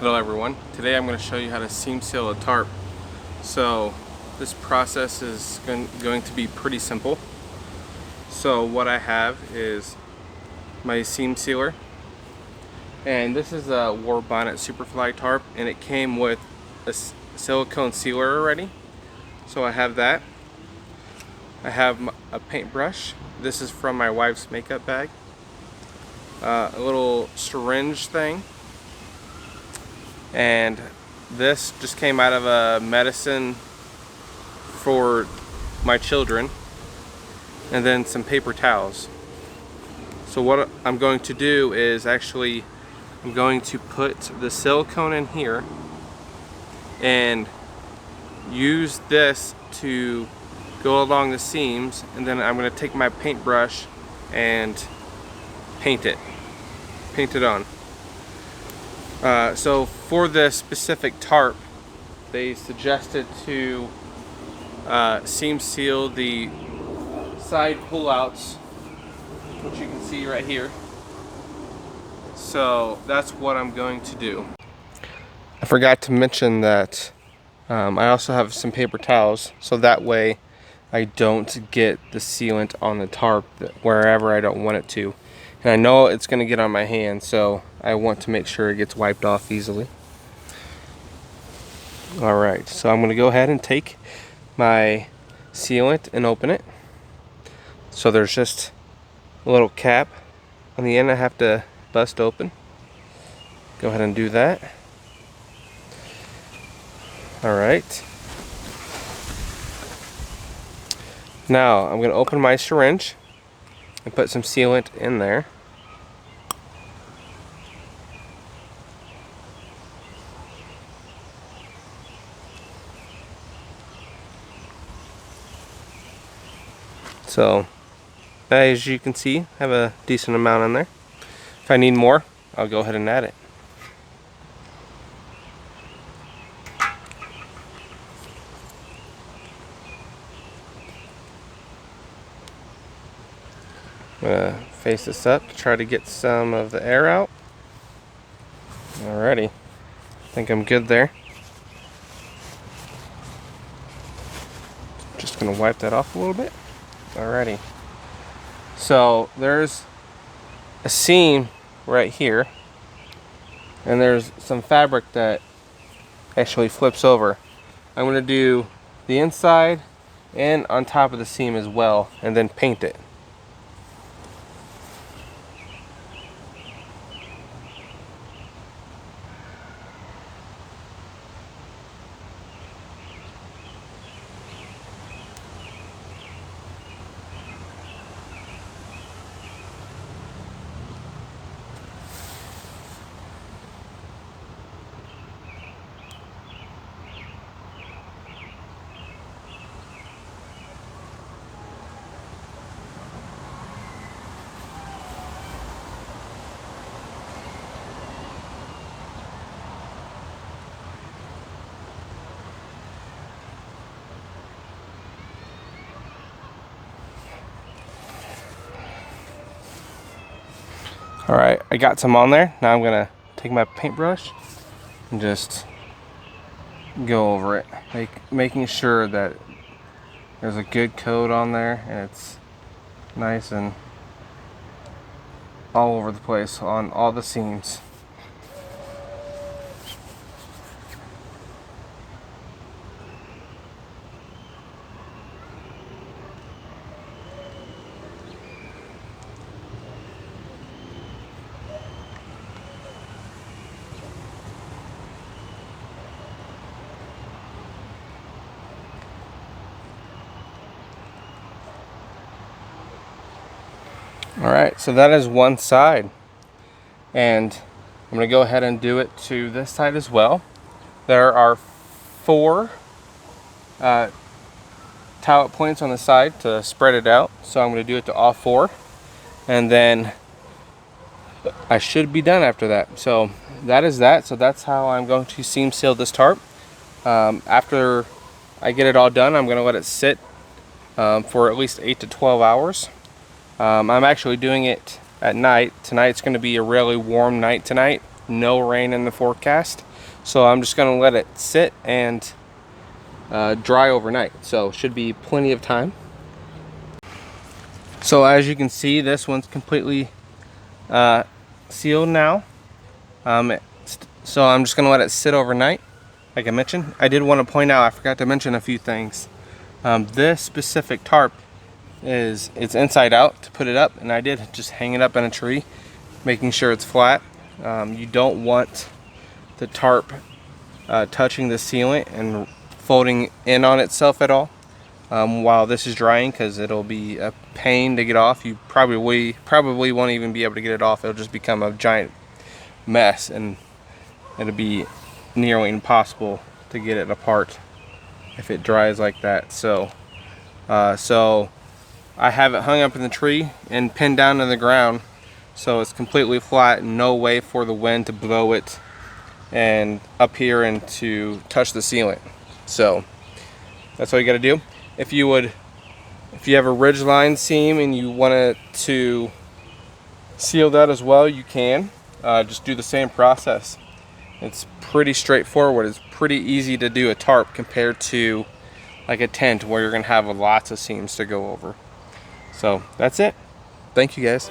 Hello everyone. Today I'm going to show you how to seam seal a tarp. So this process is going to be pretty simple. So what I have is my seam sealer, and this is a Warbonnet Superfly Tarp, and it came with a silicone sealer already. So I have that. I have a paintbrush. This is from my wife's makeup bag. A little syringe thing. And this just came out of a medicine for my children, and then some paper towels. So what I'm going to do is I'm going to put the silicone in here and use this to go along the seams, and then I'm going to take my paintbrush and paint it on. So for this specific tarp, they suggested to seam seal the side pullouts, which you can see right here. So that's what I'm going to do. I forgot to mention that I also have some paper towels, so that way I don't get the sealant on the tarp wherever I don't want it to. And I know it's going to get on my hand, so I want to make sure it gets wiped off easily. Alright, so I'm going to go ahead and take my sealant and open it. So there's just a little cap on the end I have to bust open. Go ahead and do that. Alright. Now I'm going to open my syringe and put some sealant in there. So, as you can see, I have a decent amount in there. If I need more, I'll go ahead and add it. I'm going to face this up to try to get some of the air out. Alrighty, I think I'm good there. Just going to wipe that off a little bit. Alrighty, so there's a seam right here, and there's some fabric that actually flips over. I'm going to do the inside and on top of the seam as well, and then paint it. Alright, I got some on there. Now I'm going to take my paintbrush and just go over it, making sure that there's a good coat on there and it's nice and all over the place on all the seams. Alright, so that is one side, and I'm going to go ahead and do it to this side as well. There are 4 tallet points on the side to spread it out, so I'm going to do it to all 4, and then I should be done after that. So that is that. So that's how I'm going to seam seal this tarp. After I get it all done, I'm going to let it sit for at least 8 to 12 hours. I'm actually doing it at night. Tonight's going to be a really warm night tonight. No rain in the forecast. So I'm just gonna let it sit and dry overnight. So should be plenty of time. So as you can see, this one's completely sealed now. So I'm just gonna let it sit overnight. Like I mentioned, I did want to point out, I forgot to mention a few things. This specific tarp it's inside out to put it up, and I did just hang it up in a tree, making sure it's flat. You don't want the tarp touching the sealant and folding in on itself at all while this is drying, because it'll be a pain to get off. You probably won't even be able to get it off. It'll just become a giant mess, and it'll be nearly impossible to get it apart if it dries like that. So I have it hung up in the tree and pinned down to the ground, so it's completely flat, and no way for the wind to blow it and up here and to touch the sealant. So that's all you got to do. If you have a ridgeline seam and you want it to seal that as well, you can just do the same process. It's pretty straightforward. It's pretty easy to do a tarp compared to like a tent where you're gonna have lots of seams to go over. So that's it. Thank you guys.